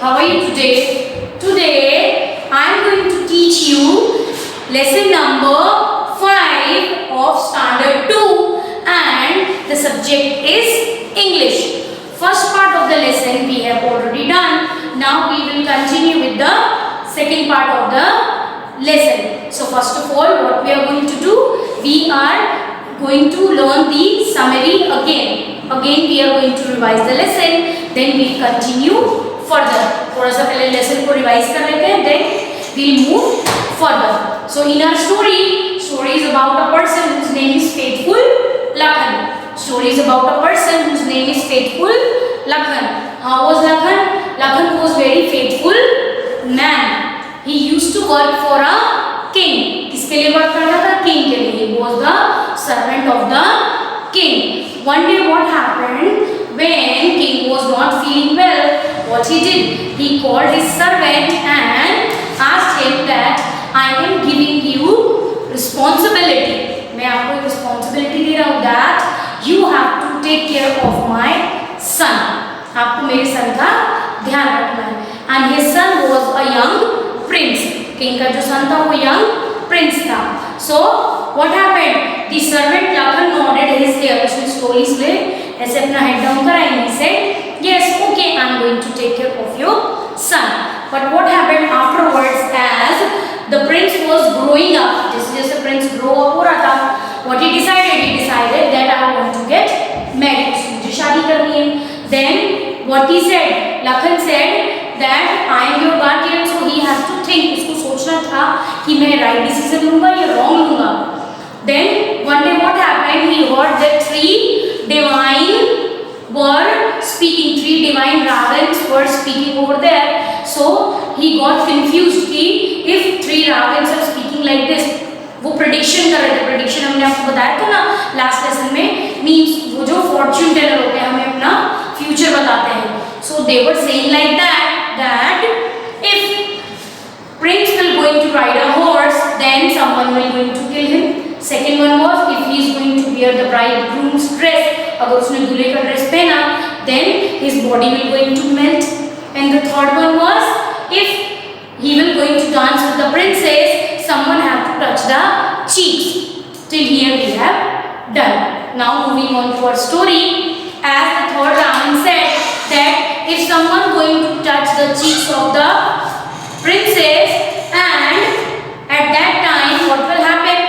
how are you today? Today I am going to teach you lesson number 5 of standard 2 and the subject is English. First part of the lesson we have already done. Now we will continue with the second part of the lesson. So first of all, what we are going to do? We are going to learn the summary again. Again we are going to revise the lesson. Then we will continue further. थोड़ा सा पहले lesson को revise कर लेते हैं. Then we will move further. So in our story is about a person whose name is Faithful Lakhan. Story is about a person whose name is Faithful Lakhan. How was Lakhan? Lakhan was very faithful man. He used to work for a king. किसके लिए work करता था? King के लिए. He was the servant of the king. One day what happened? When king was not feeling well, what he did? He called his servant and asked him that I am giving you responsibility. मैं आपको एक responsibility दे रहा हूँ that you have to take care of my son. आपको मेरे son का ध्यान रखना है. And his son was a young prince. King का जो son था वो young prince था. So what happened? The servant Lakhan nodded his head. उसने slowly ऐसे अपना head down करा and he said, yes, okay, I am going to take care of your son. But what happened afterwards as the prince was growing up? जैसे prince grow up हो रहा था, what he decided? He decided that I want to get married. मुझे शादी करनी है. Then what he said? Lakhan said that I am your guardian, so he has to think. उसको सोचना था कि मैं right decision लूँगा या wrong लूँगा. Then one day what happened? He heard that three divine were speaking. Three divine ravens were speaking over there. So he got confused कि if three ravens are speaking like this, वो prediction कर रहे थे. Prediction हमने आपको बताया था ना last lesson में. Means वो जो fortune teller होते हैं हमें अपना future बताते हैं. So they were saying like that if prince will going to ride a horse, then someone will going to kill him. Second one was if he is going to wear the bridegroom's dress, अगर उसने दूल्हे का dress पहना, then his body will going to melt. And the third one was if he will going to dance with the princess, someone have to touch the cheeks. Till here we have done. Now moving on to our story, as the third Ravan said that if someone going to touch the cheeks of the princess, and at that time what will happen?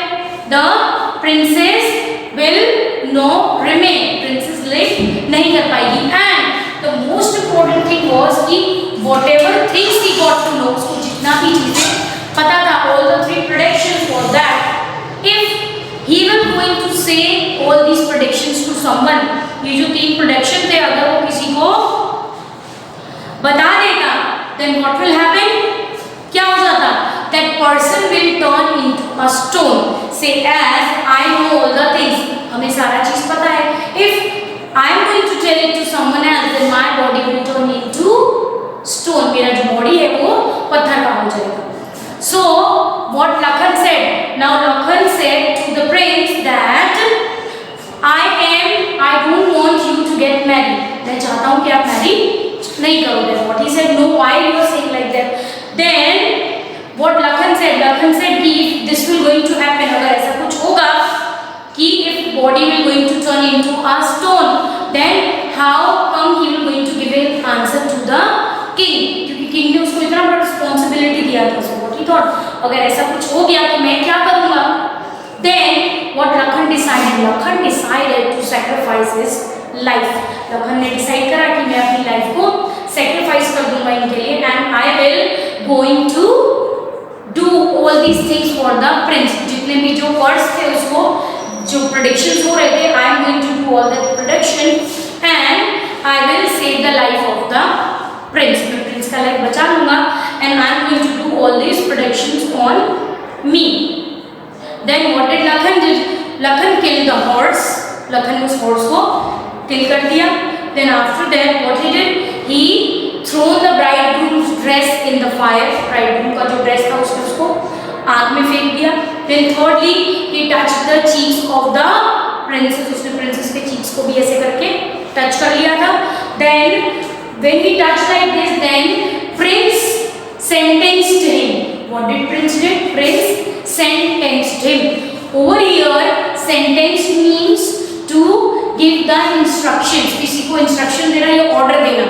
The princess will no remain. Princess live नहीं कर पाएगी. And the most important thing was कि whatever things he got to know, उसको जितना भी चीजें पता था, all the three predictions was that if he will going to say all these predictions to someone, ये जो तीन prediction थे अगर वो किसी को बता देगा, then what will happen? क्या हो जाता? That person will turn into a stone. Say as I know all the things. हमें सारा चीज पता है. If I am going to tell it to someone else, then my body will turn into stone. मेरा जो body है वो पत्थर का हो जाएगा. So what Lakhan said? Now Lakhan said to the prince that I don't want you to get married. मैं चाहता हूँ कि आप marry नहीं करोगे. What he said? No, why you are saying like that? Then what Lakhan said? Lakhan said कि if this will going to happen, अगर ऐसा कुछ होगा कि if body will going to turn into a stone, then how come he will going to give an answer to the king? क्योंकि king ने उसको इतना बड़ा responsibility दिया था. So what he thought? अगर ऐसा कुछ हो गया तो मैं क्या करूँगा? Then what Lakhan decided? Lakhan decided to sacrifice his life. Lakhan ने decide करा कि मैं अपनी life को sacrifice कर दूँगा इनके लिए, and I will going to do all these things for the prince. जितने भी जो words थे उसको जो predictions हो रहे थे, I am going to do all that prediction and I will save the life of the prince. मैं prince का life बचा लूँगा and I am going to do all these predictions on me. Then what did Lakhan do? Lakhan killed the horse. Lakhan ने उस horse को kill कर दिया. Then after that what he did? He thrown the bridegroom's dress in the fire. Bridegroom का जो dress था उसने उसको आग में फेंक दिया. Then thirdly he touched the cheeks of the princess. उसने princess के cheeks को भी ऐसे करके touch कर लिया था. Then when he touched like this, then Prince sentenced him. What did Prince did? Prince sentenced him. Over here, sentence means to give the instructions. किसी को instruction देना या order देना.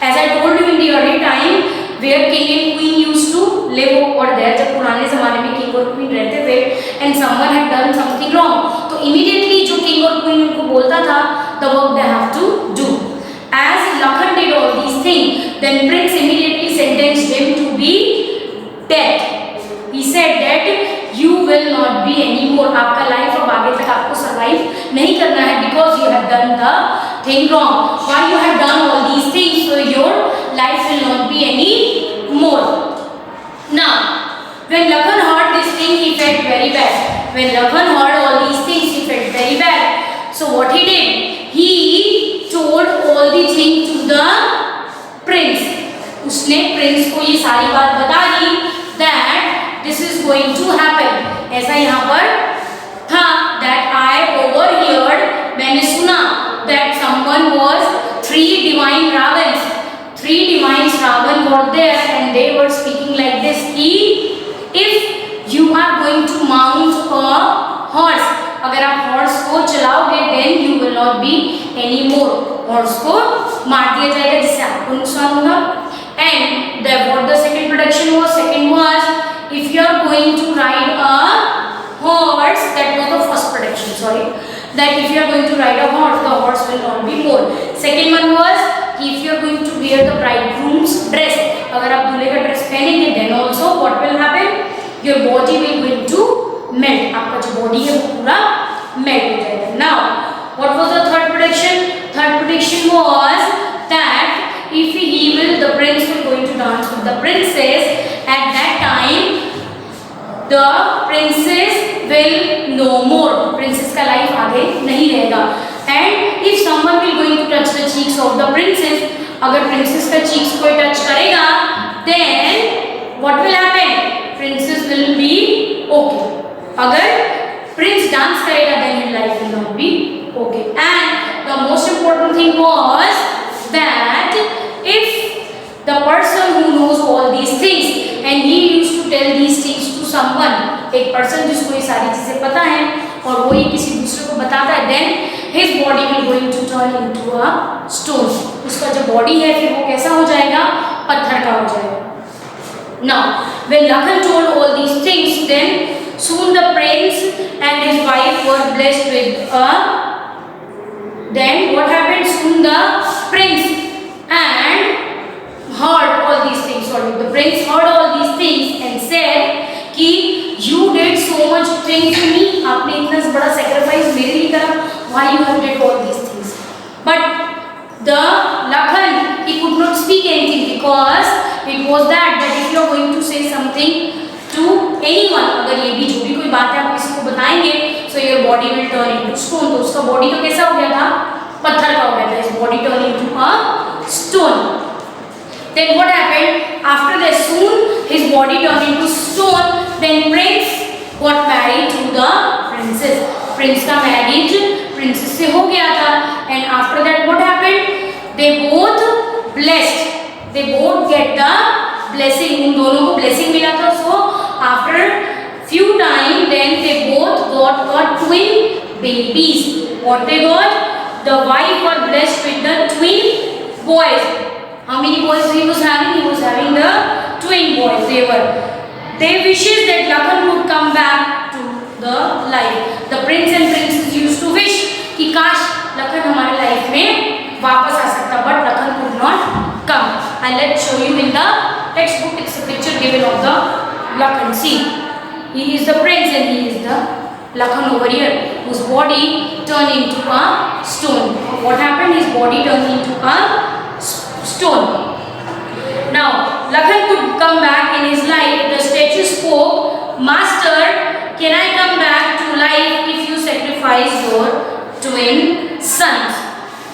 As I told you in the early time, where king and queen used to live over there, जब पुराने ज़माने में king और queen रहते थे, and someone had done something wrong, तो immediately जो king और queen उनको बोलता था, the work they have to do. As Lakhan did all these things, then Prince immediately sentenced him to be dead. He said that you will not be anymore. आपका life अब आगे तक आपको survive नहीं करना है because you have done the thing wrong. Why you have done all these things, so your life will not be any more. Now, when Lakhan heard this thing, he felt very bad. When Lakhan heard all these things, he felt very bad. So what he did? He told all the things to the prince. उसने Prince को ये सारी बात बता दी that this is going to happen. ऐसा यहाँ पर था that I overheard, मैंने सुना that someone was three divine Ravans. Three divine Ravan were there and they were speaking like this. If you are going to mount a horse, अगर आप horse को चलाओगे then you will not be anymore. Horse को मार दिया जाएगा जिससे आपको नुकसान होगा. And what the second prediction was? Second was if you are going to ride a horse, that was the first prediction. Sorry, that if you are going to ride a horse, the horse will not be more. Second one was if you are going to wear the bridegroom's dress, अगर आप दूल्हे का dress पहनेंगे, then also what will happen? Your body will going to melt. आपका जो body है वो पूरा melt हो जाएगा. Now, what was the third prediction? Third prediction was that if the prince will going to dance with the princess, at that time the princess will no more. Princess का life आगे नहीं रहेगा. And if someone will going to touch the cheeks of the princess, अगर princess का cheeks कोई touch करेगा, then what will happen? Princess will be okay. अगर prince dance करेगा, then his life will not be okay. And the most important thing was that if the person who knows all these things and he used to tell these things to someone, एक person जिसको ये सारी चीजें पता हैं और वो ये किसी दूसरे को बताता है, then his body will going to turn into a stone. उसका जो body है फिर वो कैसा हो जाएगा? पत्थर का हो जाएगा. Now, when Lakhan told all these things, then soon the prince and his wife were blessed with a. Then what happened? Soon the prince and heard all these things. Sorry, the prince heard all these things and said कि you did so much things to me. आपने इतना बड़ा sacrifice मेरे लिए करा. Why you have did all these things? But the Lakhan, he could not speak anything because it was that if you are going to say something to anyone, अगर ये भी जो भी कोई बात है आप किसी को बताएंगे, so your body will turn into stone. तो उसका body तो कैसा हो गया था? पत्थर का हो गया था. His body turned into a stone. Then what happened? After that, soon his body turned into stone. Then prince got married to the princess. Prince का marriage princess से हो गया था. And after that, what happened? They both blessed. They both get the blessing. उन दोनों को blessing मिला था. So after few time, then they both got a twin babies. What they got? The wife got blessed with the twin boys. How many boys he was having? He was having the twin boys. They wishes that Lakhan would come back to the life. The prince and princess used to wish कि काश Lakhan हमारे life में वापस आ सकता, but Lakhan could not come. And let's show you in the textbook. It's a picture given of the Lakhan. See, he is the prince and he is the Lakhan over here, whose body turned into a stone. What happened? His body turned into a stone. Now, Lakhan could come back in his life. The statue spoke, Master, can I come back to life if you sacrifice your twin sons?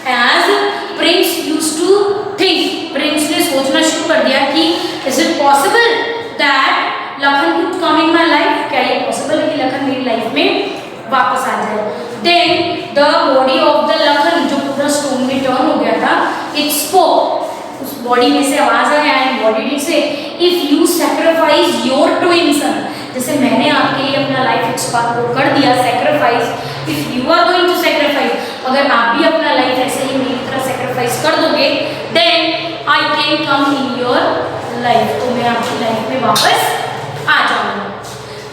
As Prince used to think, Prince ने सोचना शुरू कर दिया कि is it possible that Lakhan could come in my life? क्या ये possible है कि Lakhan मेरी life में वापस आ जाए? Then the body of the Lakhan जो पूरा stone में turn हो गया था, it spoke. उस बॉडी में से आवाज आया एंड बॉडी से, if you sacrifice your twin son, जैसे मैंने आपके लिए अपना लाइफ एक्सपायर कर दिया, sacrifice, if you are going to sacrifice, अगर आप भी अपना लाइफ ऐसे ही मेरी तरह सैक्रिफाइस कर दोगे, then I can come in your life, तो मैं आपकी लाइफ में वापस आ जाऊंगा।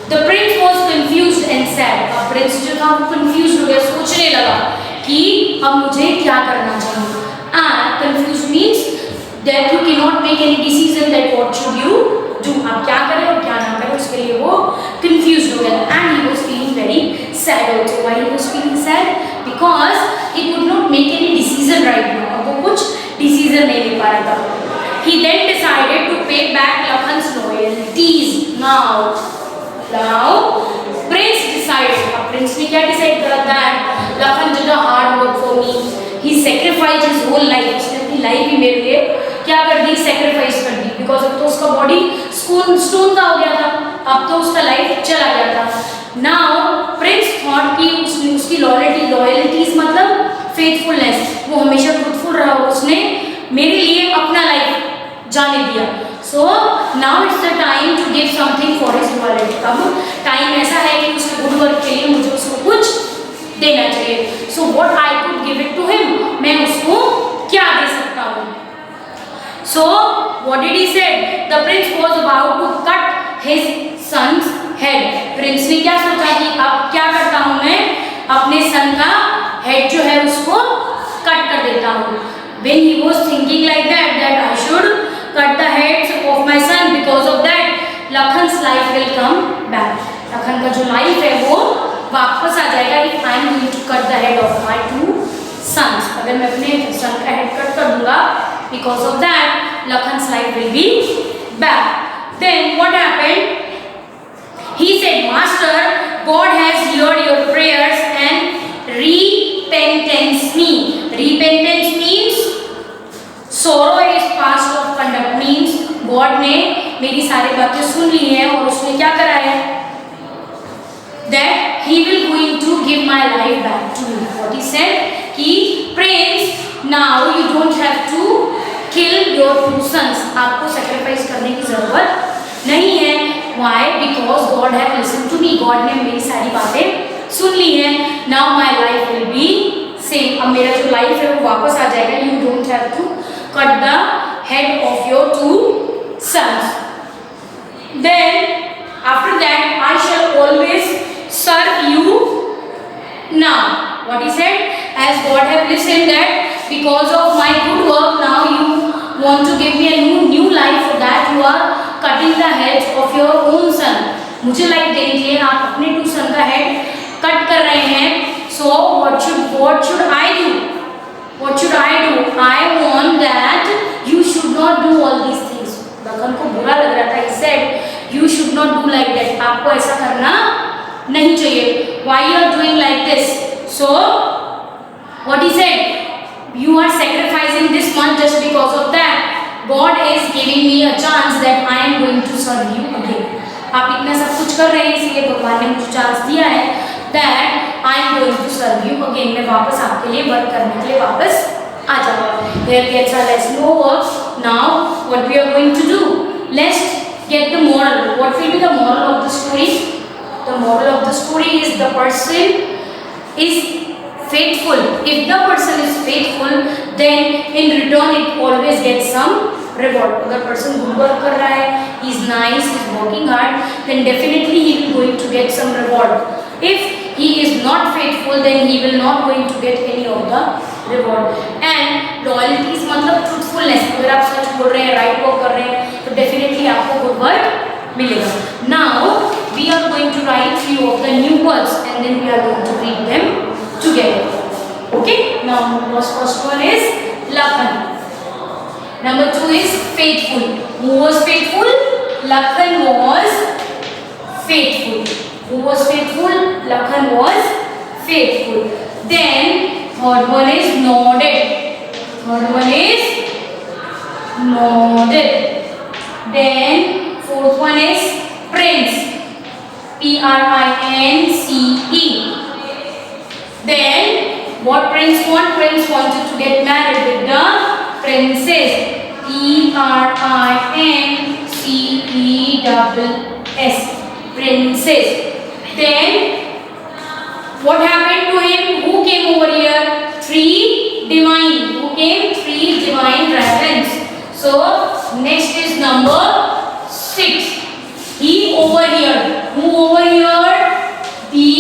The prince was confused and sad, अब प्रिंस जो था वो कंफ्यूज हो गया, सोचने लगा कि अब मुझे क्या करना चाहिए। Confuse means that you can not make any decision that what should you do, आप क्या करें और क्या ना करें, उसके लिए वो कंफ्यूज हो गया। And he was feeling very sad also. Why he was feeling sad? Because he could not make any decision right now, अब वो कुछ डिसीजन नहीं ले पा रहा था। He then decided to pay back Lakhan's loyalties. Now, Prince decided. अब Prince ने क्या decide करा that Lakhan did a hard work for me. He sacrificed his whole life. उसने अपनी life ही मेरे लिए क्या कर दी? Sacrifice कर दी. Because अब तो उसका body stone का हो गया था. अब तो उसका life चला गया था. Now, Prince thought कि उसकी loyalties मतलब faithfulness. वो हमेशा truthful रहा. उसने मेरे लिए अपना life जाने दिया। So now it's the time to give something for his loyalty. अब टाइम ऐसा है कि उसके गुड वर्क के लिए मुझे उसको कुछ देना चाहिए। So what I could give it to him, मैं उसको क्या दे सकता हूँ? So what did he said? The prince was about to cut his son's head. Prince ने क्या सोचा कि अब क्या करता हूँ मैं? अपने सन का हेड जो है उसको कट कर देता हूँ। When he was thinking like that I should cut the heads of my son, because of that Lakhan's life will come back. Lakhan का जो लाइफ है वो वापस आ जाएगा if I am going to cut the head of my two sons. अगर मैं अपने सन का हेड कट कर दूंगा, because of that Lakhan's life will be back. Then what happened? He said, Master, God has heard your prayers and repentance me. Repentance means sorrow is past of conduct, means God ने मेरी सारी बातें सुन ली हैं और उसने क्या करा है? That He will going to give my life back to me. What He said? कि Prince, now you don't have to kill your two sons. आपको sacrifice करने की जरूरत नहीं है. Why? Because God have listened to me. God ने मेरी सारी बातें सुन ली हैं. Now my life will be same. अब मेरा जो life है वो वापस आ जाएगा. You don't have to cut the head of your two sons. Then after that I shall always serve you. Now what he said, as God have listened that because of my good work now you want to give me a new life, for that you are cutting the heads of your own son. मुझे life देने के लिए आप अपने to सन का head cut कर रहे हैं. So what should I do? What should I do? I want that you should not do all these things. Lakhan को बुरा लग रहा था. He said, you should not do like that. आपको ऐसा करना नहीं चाहिए. Why you are doing like this? So what he said, you are sacrificing this much just because of that. God is giving me a chance that I am going to serve you again. आप इतना सब कुछ कर रहे हैं इसलिए भगवान ने मुझे चांस दिया है that I am going to serve you again. मैं वापस आपके लिए वर्क करने के लिए वापस आ जाऊंगा. Here gets our lesson over. Now what we are going to do? Let's get the moral. What will be the moral of the story? The moral of the story is the person is faithful. If the person is faithful, then in return it always gets some reward. अगर person good work कर रहा है, he is nice, he is working hard, then definitely he will going to get some reward. If he is not faithful, then he will not going to get any of the reward. And loyalties मतलब truthfulness. अगर आप सच बोल रहे हैं, right work कर रहे हैं, तो definitely आपको good work मिलेगा. Now we are going to write few of the new words and then we are going to read them together. Okay? Now first one is Lakhan. Number 2 is faithful. Who was faithful? Lakhan was faithful. Who was faithful? Lakhan was faithful. Then third one is nodded. Third one is nodded. Then fourth one is prince. Prince. Then what prince want? Prince wanted to get married with the princess. P-R-I-N-C-E-S-S. Princess. Then what happened to him? Who came over here? Three divine. Who came? Three divine ravens. So next is number 6. He over here. Who over here? The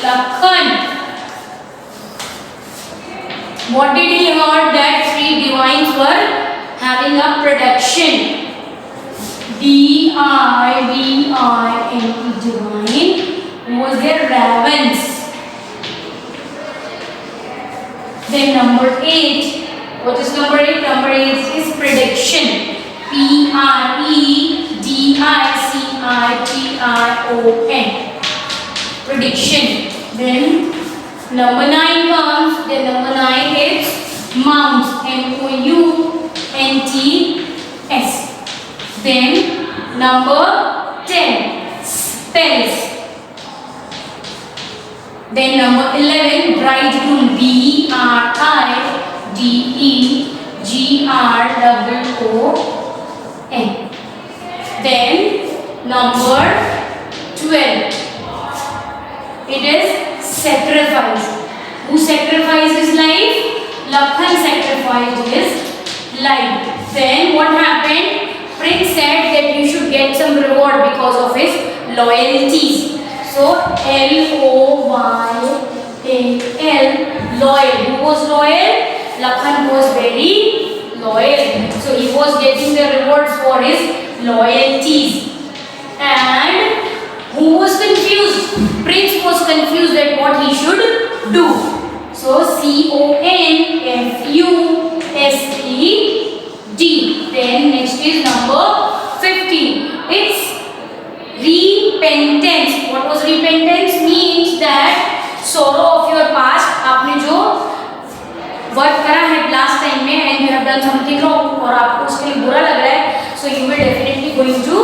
Lakhan. What did he heard? That three divines were having a production. D-I-V-I-N-E, divine. Who was their ravens. Then number 8. What is number 8? Number 8 is prediction. P-R-E-D-I-C-I-T-R-O-N. Prediction. Then number 9 comes. Then number 9 is mounts. M-O-U-N-T-S. Then number 10 spells. Then number 11 bridegroom. B-R-I-D-E-G-R-O-O-N. Then number 12 it is sacrifice. Who sacrificed his life? Lakhan sacrificed his life. Then what happened? Prince said that you should get some reward because of his loyalties. So L-O-Y-A-L, loyal. Who was loyal? Lakhan was very loyal. So he was getting the rewards for his loyalties. And who was confused? Prince was confused at what he should do. So C-O-N-F-U-S-E-D. Then next is number 15. It's repentance. What was repentance? Means that sorrow of your past. आपने जो work करा है last time में and you have done something wrong और आपको उसके लिए बुरा लग रहा है, so you will definitely going to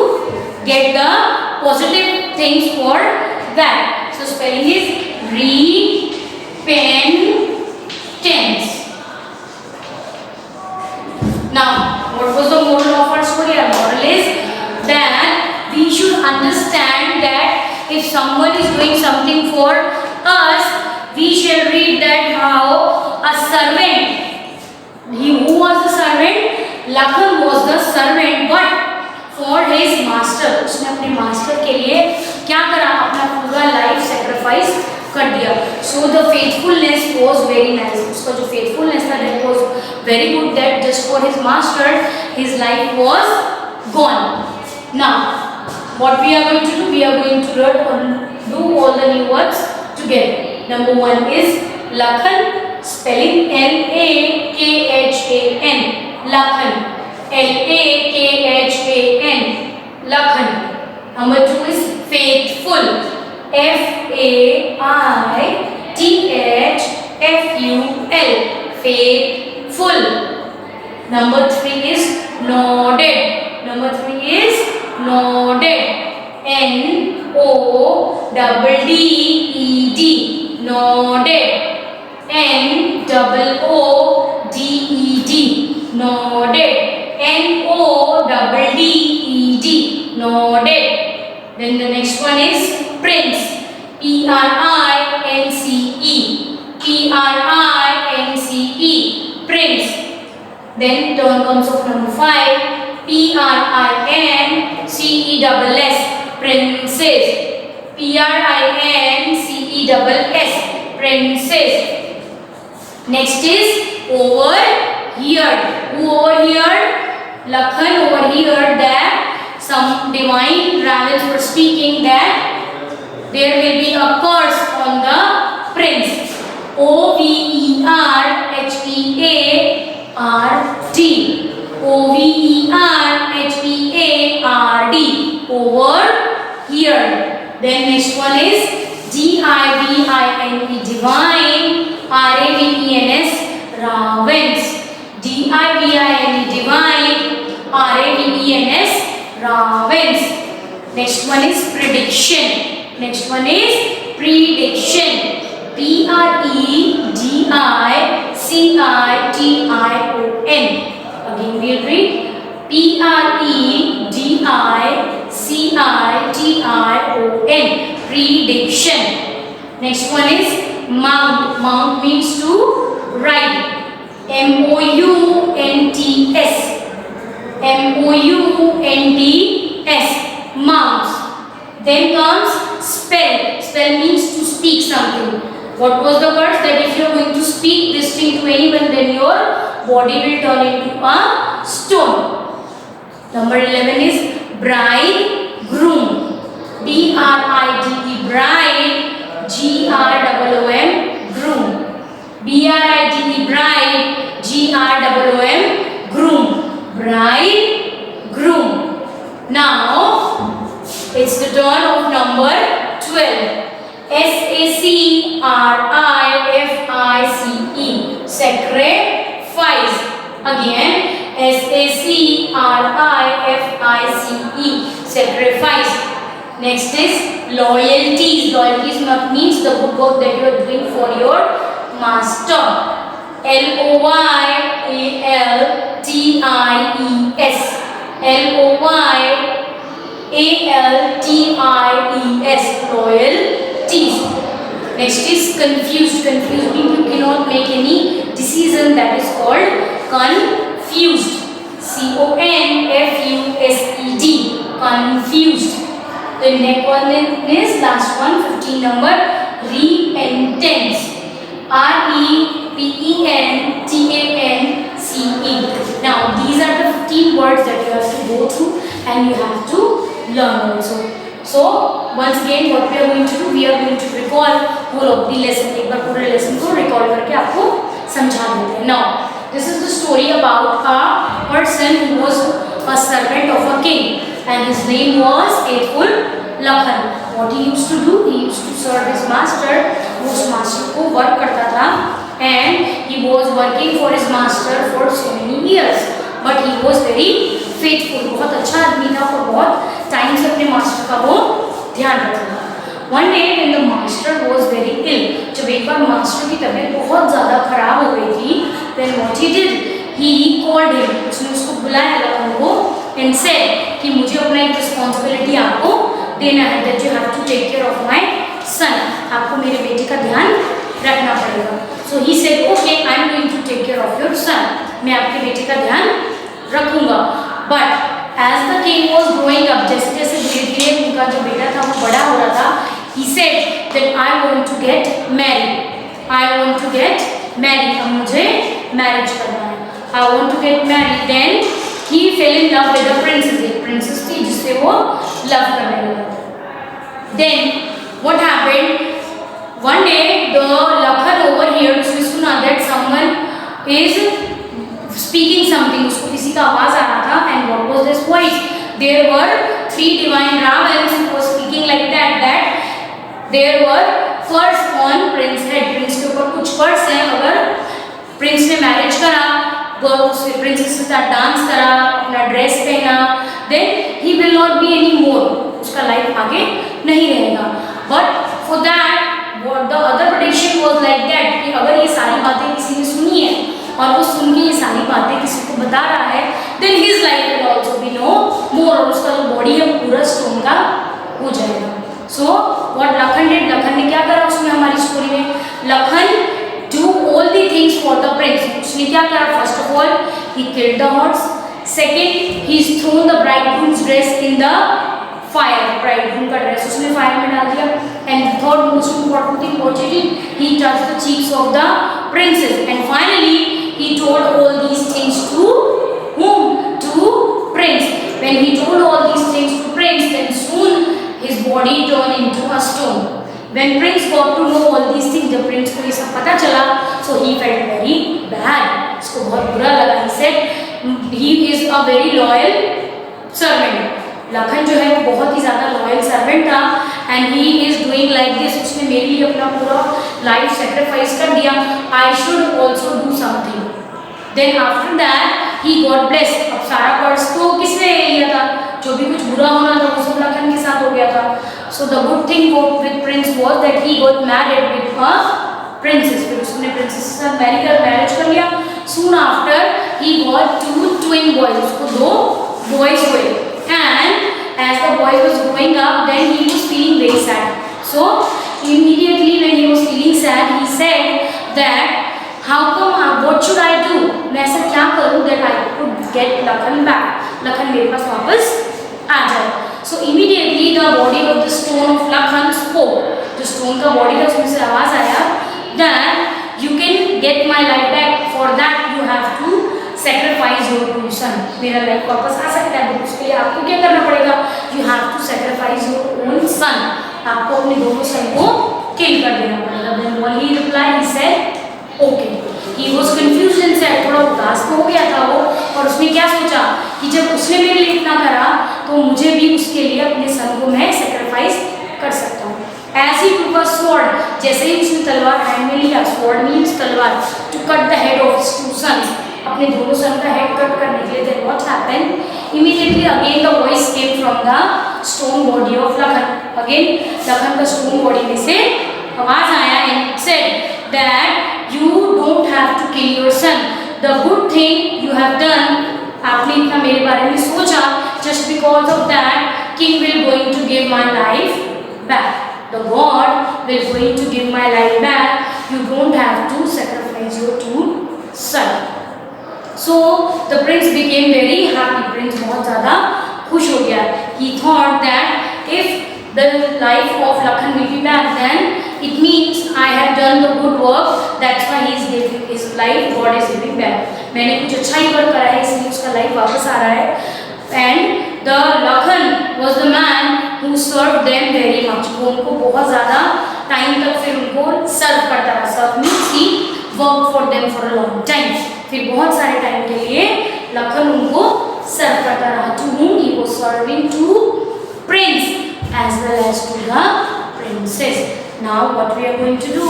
get the positive things for that. So spelling is repentance. Now what was the moral of our story? Our moral is that we should understand that if someone is doing something for us, we shall read that how a servant, who was the servant? Lakhan was the servant, but for his master, उसने अपने master के लिए क्या करा? अपना पूरा life sacrifice कर दिया. So the faithfulness was very nice. उसका जो faithfulness था, that was very good. That just for his master, his life was gone. Now, what we are going to do? We are going to do all the new words together. Number 1 is Lakhan, spelling L-A-K-H-A-N. Lakhan. L-A-K-H-A-N. Lakhan. Number 2 is faithful. F-A-I-T-H-F-U-L. Faithful. Number 3 is nodded. Number 3 is nodded. N-O-D-D-E-D. Nodded. N-O-O-D-E-D. Nodded. N-O-D-D-E-D. Nodded. Then the next one is prince. P-R-I-N-C-E. P-R-I-N-C-E. Prince. Then turn comes of number 5. P-R-I-N-C-E-S-S. Princess. P-R-I-N-C-E-S-S. Princess. Next is over here. Who over here? Lakhan overheard that some divine ravens were speaking that there will be a curse on the prince. O-V-E-R-H-E-A-R-D. O-V-E-R-H-E-A-R-D. Over here. Then next one is D-I-V-I-N-E, divine. R-A-V-E-N-S, ravens. D-I-V-I-N-E, divine. R-A-V-E-N-S, ravens. Next one is prediction. Next one is prediction. P-R-E-D-I-C-I-T-I-O-N. Again we'll read Prediction. Prediction. Next one is mount. Mount means to ride. Mounts. Mounts. Mounts. Then comes spell. Spell means to speak something. What was the words that if you are going to speak this thing to anyone, then your body will turn into a stone. Number 11 is bridegroom. B-R-I-D-E, bride. G-R-O-O-M, groom. B-R-I-D-E, bride. G-R-O-O-M, groom. Bridegroom. Now, it's the turn of number 12. S-A-C-R-I-F-I-C-E, sacrifice. Again, S-A-C-R-I-F-I-C-E, sacrifice. Next is loyalties. Loyalties means the good work that you are doing for your master. Loyalties. Loyalties. Loyalties. Next is confused. Confused means you cannot make any decision, that is called confused. C-O-N-F-U-S-E-D. Confused. The next one is last one, 15 number, repentance. R-E-P-E-N-T-A-N-C-E. Now these are the 15 words that you have to go through and you have to learn also. So once again what we are going to do, we are going to recall whole of the lesson. एक बार पूरे lesson को recall करके आपको समझा देते हैं. Now this is the story about a person who was a servant of a king and his name was faithful Lakhan. What he used to do, he used to serve his master. उस master को work करता था and he was working for his master for so many years, but he was very faithful. बहुत अच्छा आदमी था और बहुत टाइम से अपने मास्टर का वो ध्यान रखता था. One day when the master was very ill, जब एक बार मास्टर की तबीयत बहुत ज़्यादा खराब हो गई थी, then what he did, he called him. उसने उसको बुलाया लखन को and said कि मुझे अपना एक रिस्पॉन्सिबिलिटी आपको देना है, that you have to take care of my son. आपको मेरे बेटे का ध्यान रखना पड़ेगा. So he said, okay, I am going to take care of your son. मैं आपके बेटे का ध्यान रखूंगा. But as the king was growing up, जैसे जैसे धीरे-धीरे उनका जो बेटा था वो बड़ा हो रहा था, he said that I want to get married. I want to get married. अब मुझे marriage करना है. I want to get married. Then he fell in love with a princess. एक princess थी जिससे वो love करने लगा. Then what happened? One day the Lakhan overheard, उसने सुना that someone is speaking something. उसको किसी का आवाज आ रहा था. And what was this voice? There were 3 divine Ravans who were speaking like that there were furs on prince head. Prince के ऊपर कुछ furs हैं. अगर prince ने marriage करा, princess के साथ डांस करा, अपना ड्रेस पहना, then he will not be anymore. उसका लाइफ आगे नहीं रहेगा. But for that, what the other prediction was like that कि अगर ये सारी बातें किसी ने सुनी है और वो सुन के ये सारी बातें किसी को बता रहा है, then his life will also be no more. और उसका जो बॉडी है पूरा स्टोन का हो जाएगा. So what Lakhan did? Lakhan ने क्या करा उसमें हमारी स्टोरी में? Lakhan do all the things for the prince. उसने क्या करा? First of all, he killed the horse. Second, he's thrown the bridegroom's dress in the fire. Bridegroom का dress उसने fire में डाल दिया. And the third most important thing what he did, he touched the cheeks of the princess. And finally, he told all these things to whom? To prince. When he told all these things to prince, then soon his body turned into a stone. When prince got to know all these things, जब prince को ये सब पता चला, so he felt very bad. उसको बहुत बुरा लगा. He said he is a very loyal servant. Lakhan जो है वो बहुत ही ज़्यादा लॉयल सर्वेंट था and he is doing like this. उसने मेरे लिए अपना पूरा लाइफ सेक्रीफाइस कर दिया. I should also do something. Then after that he got blessed. अब सारा कर्ज तो किसने लिया था? जो भी कुछ बुरा होना था वो सब लखन के साथ हो गया था. So the good thing with prince was that he got married with a princess. फिर उसने princess के साथ मैरिज कर लिया. Soon after he got 2 twin boys. उसको 2 boys हुए. And as the boy was growing up, then he was feeling very sad. So immediately when he was feeling sad, he said that how come, what should I do? मैं ऐसा क्या करूँ that I could get Lakhan back? Lakhan मेरे पास वापस आ जाए. So immediately the body of the stone of Lakhan spoke. जो stone का body था उसमें से आवाज आया that you can get my life back. For that you have to sacrifice your two son. मेरा life वापस आ सकता है, उसके लिए आपको क्या करना पड़ेगा? You have to sacrifice your own son. आपको अपने दोनों son को kill कर देना पड़ेगा. Then when he replied, he said, okay. He was confused and sad. थोड़ा उदास तो हो गया था वो, और उसने क्या सोचा कि जब उसने मेरे लिए इतना करा तो मुझे भी उसके लिए अपने सन को मैं सेक्रीफाइस कर सकता हूँ. As he took a sword, जैसे ही उसने तलवार हैंड में लिया, sword means तलवार, to cut the head of his two sons, अपने दोनों सन का हेड कट करने के लिए. Then what happened? Immediately again the voice came from the stone body of Lakhan. Again Lakhan का stone body में से आवाज आया and said that you don't have to kill your son. The good thing you have done, आपने इतना मेरे बारे में सोचा, just because of that king will going to give my life back. The God will going to give my life back. You don't have to sacrifice your two son. So the prince became very happy. Prince बहुत ज़्यादा खुश हो गया. He thought that if the life of Lakhan will be back, then it means I have done the good work. That's why he is giving his life. God is giving back. मैंने कुछ अच्छा ही work करा है, इसलिए उसका life वापस आ रहा है. And the Lakhan was the man who served them very much. वो उनको बहुत ज़्यादा टाइम तक फिर उनको सर्व करता रहा. सर्व means he worked for them for a long time. फिर बहुत सारे टाइम के लिए Lakhan उनको सर्व करता रहा. To whom he was serving? To prince as well as to the princess. Now what we are going to do?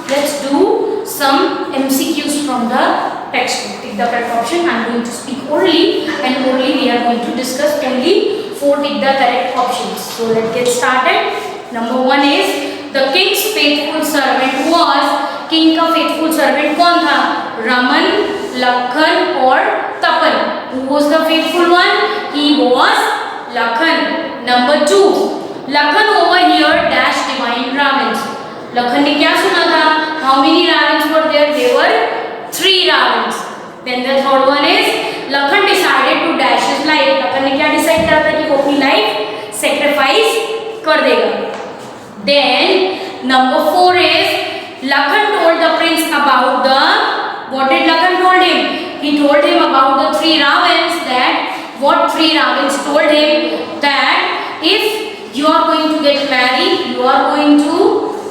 Let's do some MCQs from the textbook. Take the correct option. I am going to speak orally, and orally we are going to discuss only 4 take the correct options. So let's get started. Number 1 is the king's faithful servant was. King का faithful servant कौन था? Raman, Lakhan और Tapan. Who was the faithful one? He was Lakhan. Number 2, Lakhan overheard dash divine ravens. Lakhan ने क्या सुना था? How many ravens were there? There were 3 ravens. Then the third one is Lakhan decided to dash his life. Lakhan ने क्या decide करा था कि वो अपनी life sacrifice कर देगा. Then number 4 is Lakhan told the prince about the. What did Lakhan told him? He told him about the 3 ravens. That what 3 ravens told him that if you are going to get married, you are going to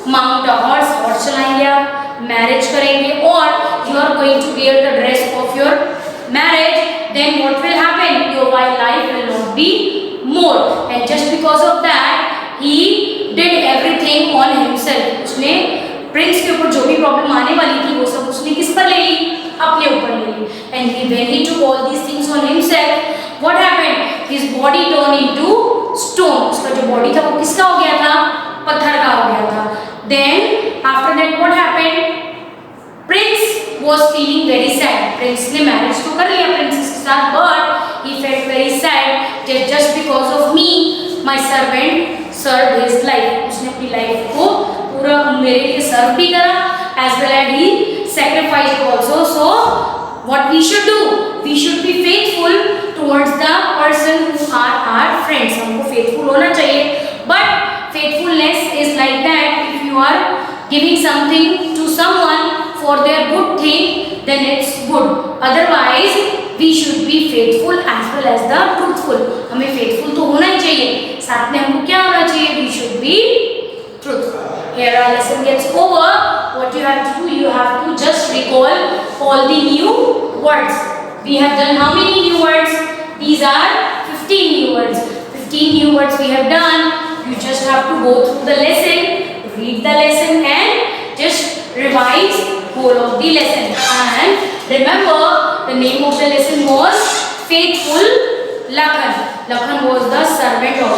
mount a horse. Horse चलाएंगे आप, marriage करेंगे, or you are going to wear the dress of your marriage. Then what will happen? Your life will not be more. And just because of that, he did everything on himself. उसने Prince के ऊपर जो भी problem आने वाली थी वो सब उसने किस पर ले ली? अपने ऊपर ले ली. And when he took all these things on himself, what happened? His body turned into stone. उसका जो बॉडी था वो किसका हो गया था? पत्थर का हो गया था. Then after that what happened? Prince was feeling very sad. Prince ने marriage तो कर लिया princess के साथ, but he felt very sad that just because of me, my servant served his life. उसने अपनी life को पूरा मेरे लिए सर्व भी करा, as well as he sacrificed also. So what we should do? We should be faithful towards the person who are our friends. हमको faithful होना चाहिए. But faithfulness is like that. If you are giving something to someone for their good thing, then it's good. Otherwise, we should be faithful as well as the truthful. हमें faithful तो होना ही चाहिए. साथ में हमको क्या होना चाहिए? We should be truthful. Here our lesson gets over. What you have to do? You have to just recall all the new words. We have done how many new words? These are 15 new words. 15 new words we have done. You just have to go through the lesson, read the lesson, and just revise whole of the lesson. And remember, the name of the lesson was Faithful Lakhan. Lakhan was the servant of